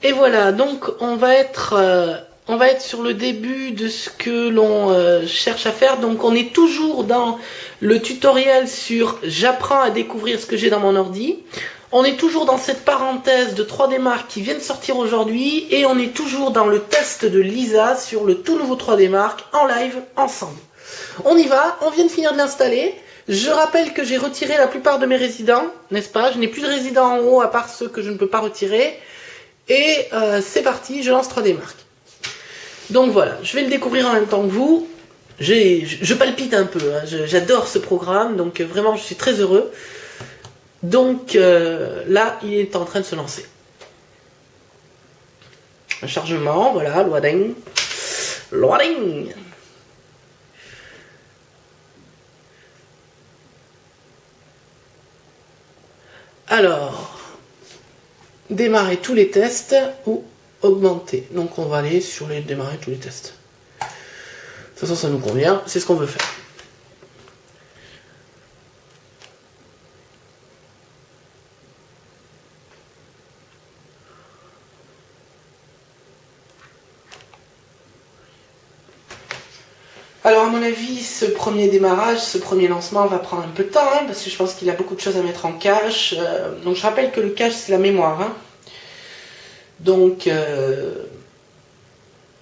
Et voilà, donc on va être sur le début de ce que l'on cherche à faire. Donc on est toujours dans le tutoriel sur j'apprends à découvrir ce que j'ai dans mon ordi. On est toujours dans cette parenthèse de 3D Mark qui vient de sortir aujourd'hui. Et on est toujours dans le test de Lisa sur le tout nouveau 3D Mark en live ensemble. On y va, on vient de finir de l'installer. Je rappelle que j'ai retiré la plupart de mes résidents, n'est-ce pas? Je n'ai plus de résidents en haut à part ceux que je ne peux pas retirer. Et c'est parti, je lance 3D Mark. Donc voilà, je vais le découvrir en même temps que vous. Je palpite un peu, hein. J'adore ce programme, donc vraiment je suis très heureux. Donc là, il est en train de se lancer. Un chargement, voilà, loading. Loading. Alors, démarrer tous les tests ou augmenter. Donc on va aller sur les démarrer tous les tests. De toute façon, ça nous convient, c'est ce qu'on veut faire. Alors à mon avis, ce premier démarrage, ce premier lancement va prendre un peu de temps, hein, parce que je pense qu'il a beaucoup de choses à mettre en cache. Donc je rappelle que le cache, c'est la mémoire. Hein. Donc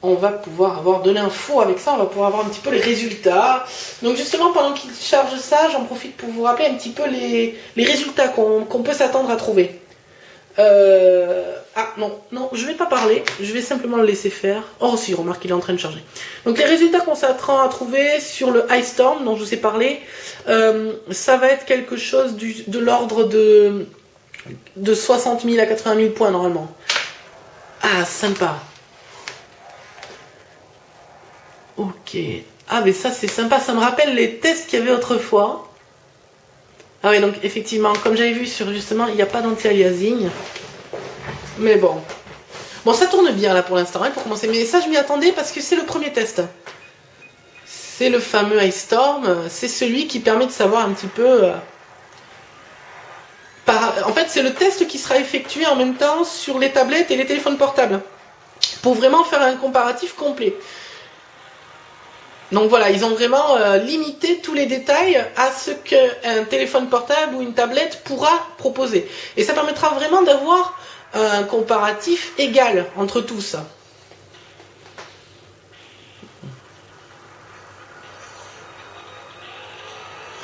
on va pouvoir avoir donné un faux avec ça, on va pouvoir avoir un petit peu les résultats. Donc justement, pendant qu'il charge ça, j'en profite pour vous rappeler un petit peu les résultats qu'on peut s'attendre à trouver. Ah non, je vais pas parler, je vais simplement le laisser faire. Oh si, remarque, il est en train de charger. Donc les résultats qu'on s'attend à trouver sur le Ice Storm dont je vous ai parlé, ça va être quelque chose de l'ordre de 60 000 à 80 000 points normalement. Ah, sympa. Ok. Ah mais ça c'est sympa, ça me rappelle les tests qu'il y avait autrefois. Ah oui, donc effectivement, comme j'avais vu sur justement, il n'y a pas d'anti-aliasing. Mais bon. Bon, ça tourne bien là pour l'instant, hein, pour commencer. Mais ça, je m'y attendais parce que c'est le premier test. C'est le fameux Ice Storm. C'est celui qui permet de savoir un petit peu... En fait, c'est le test qui sera effectué en même temps sur les tablettes et les téléphones portables. Pour vraiment faire un comparatif complet. Donc voilà, ils ont vraiment limité tous les détails à ce qu'un téléphone portable ou une tablette pourra proposer. Et ça permettra vraiment d'avoir un comparatif égal entre tous.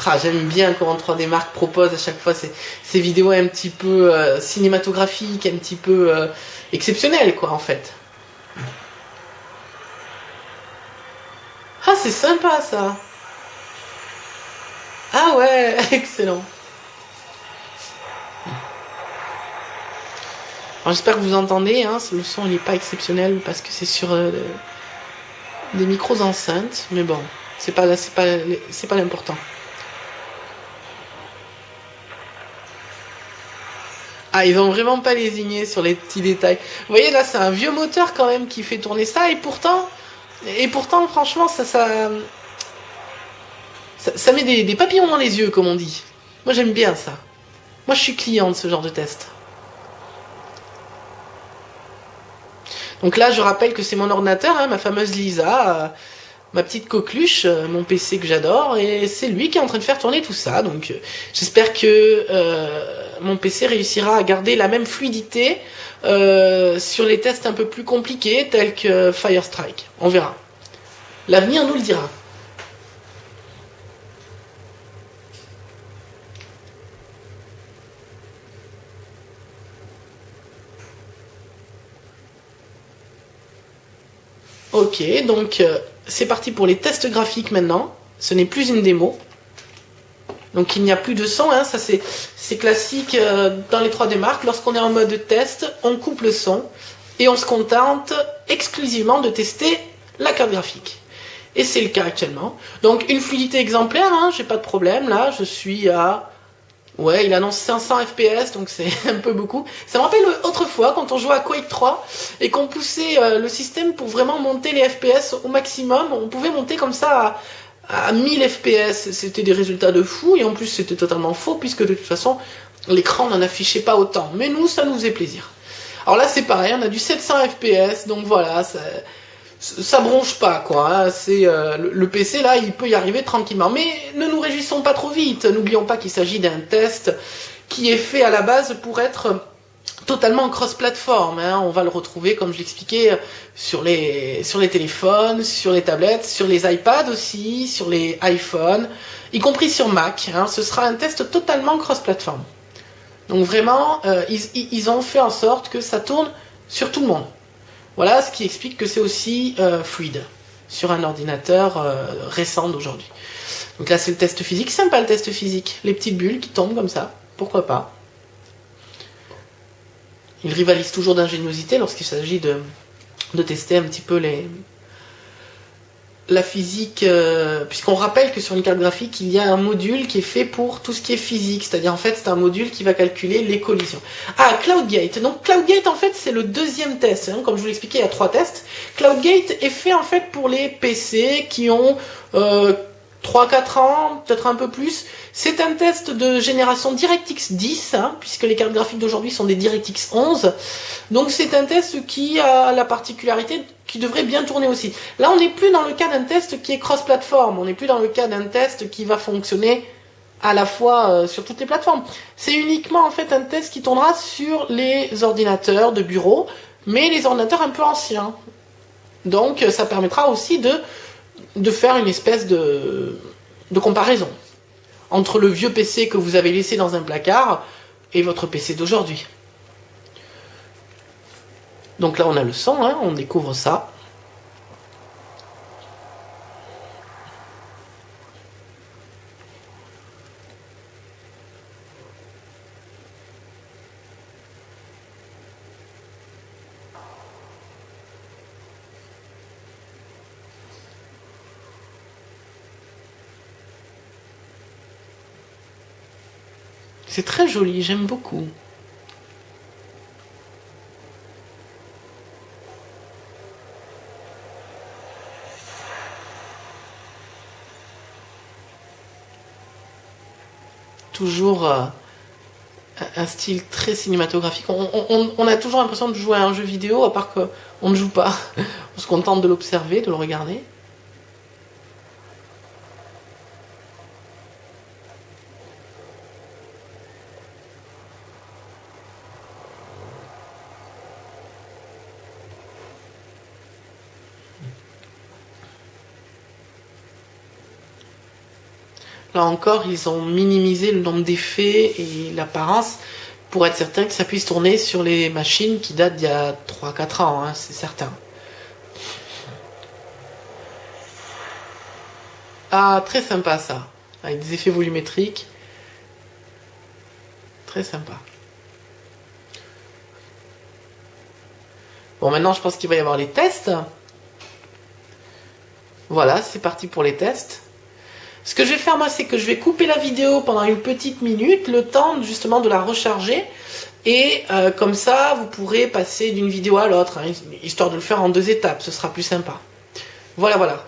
Ah, j'aime bien comment 3D Mark propose à chaque fois ces vidéos un petit peu cinématographiques, un petit peu exceptionnelles quoi en fait. Ah, c'est sympa ça. Ah ouais, excellent. J'espère que vous entendez, hein, le son n'est pas exceptionnel parce que c'est sur des micros enceintes, mais bon, c'est pas l'important. Ah, ils ont vraiment pas lésigné sur les petits détails. Vous voyez là, c'est un vieux moteur quand même qui fait tourner ça, et pourtant franchement, ça met des papillons dans les yeux, comme on dit. Moi, j'aime bien ça. Moi, je suis client de ce genre de test. Donc là, je rappelle que c'est mon ordinateur, hein, ma fameuse Lisa, ma petite coqueluche, mon PC que j'adore, et c'est lui qui est en train de faire tourner tout ça. Donc j'espère que mon PC réussira à garder la même fluidité sur les tests un peu plus compliqués, tels que Firestrike. On verra. L'avenir nous le dira. Ok, donc c'est parti pour les tests graphiques maintenant. Ce n'est plus une démo. Donc il n'y a plus de son, hein. Ça c'est classique dans les 3D Mark. Lorsqu'on est en mode test, on coupe le son et on se contente exclusivement de tester la carte graphique. Et c'est le cas actuellement. Donc une fluidité exemplaire, hein, j'ai pas de problème. Là, je suis à... Ouais, il annonce 500 FPS, donc c'est un peu beaucoup. Ça me rappelle autrefois, quand on jouait à Quake 3, et qu'on poussait le système pour vraiment monter les FPS au maximum. On pouvait monter comme ça à 1000 FPS. C'était des résultats de fou, et en plus c'était totalement faux, puisque de toute façon, l'écran n'en affichait pas autant. Mais nous, ça nous faisait plaisir. Alors là c'est pareil, on a du 700 fps, donc voilà, ça bronche pas quoi, hein. C'est le PC là, il peut y arriver tranquillement. Mais ne nous réjouissons pas trop vite, n'oublions pas qu'il s'agit d'un test qui est fait à la base pour être totalement cross-platform, hein. On va le retrouver, comme je l'expliquais, sur les téléphones, sur les tablettes, sur les iPads aussi, sur les iPhones, y compris sur Mac, hein. Ce sera un test totalement cross-platform. Donc vraiment, ils ont fait en sorte que ça tourne sur tout le monde. Voilà ce qui explique que c'est aussi fluide sur un ordinateur récent d'aujourd'hui. Donc là c'est le test physique, sympa le test physique, les petites bulles qui tombent comme ça, pourquoi pas. Ils rivalisent toujours d'ingéniosité lorsqu'il s'agit de tester un petit peu la physique, puisqu'on rappelle que sur une carte graphique, il y a un module qui est fait pour tout ce qui est physique, c'est-à-dire en fait c'est un module qui va calculer les collisions. Ah, CloudGate. Donc CloudGate en fait c'est le deuxième test, hein. Comme je vous l'expliquais, il y a 3 tests. CloudGate est fait en fait pour les PC qui ont 3-4 ans, peut-être un peu plus. C'est un test de génération DirectX 10, hein, puisque les cartes graphiques d'aujourd'hui sont des DirectX 11. Donc c'est un test qui a la particularité qui devrait bien tourner aussi. Là, on n'est plus dans le cas d'un test qui est cross-platform. On n'est plus dans le cas d'un test qui va fonctionner à la fois sur toutes les plateformes. C'est uniquement en fait un test qui tournera sur les ordinateurs de bureau, mais les ordinateurs un peu anciens. Donc ça permettra aussi de faire une espèce de comparaison entre le vieux PC que vous avez laissé dans un placard et votre PC d'aujourd'hui. Donc là on a le son, hein, on découvre ça. C'est très joli, j'aime beaucoup. Toujours un style très cinématographique. On a toujours l'impression de jouer à un jeu vidéo, à part qu'on ne joue pas. On se contente de l'observer, de le regarder. Là encore, ils ont minimisé le nombre d'effets et l'apparence pour être certain que ça puisse tourner sur les machines qui datent d'il y a 3-4 ans, hein, c'est certain. Ah, très sympa ça, avec des effets volumétriques. Très sympa. Bon, maintenant je pense qu'il va y avoir les tests. Voilà, c'est parti pour les tests. Ce que je vais faire moi, c'est que je vais couper la vidéo pendant une petite minute, le temps justement de la recharger. Et comme ça, vous pourrez passer d'une vidéo à l'autre, hein, histoire de le faire en 2 étapes, ce sera plus sympa. Voilà, voilà.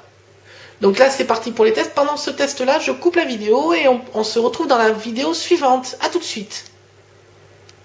Donc là, c'est parti pour les tests. Pendant ce test-là, je coupe la vidéo et on se retrouve dans la vidéo suivante. À tout de suite.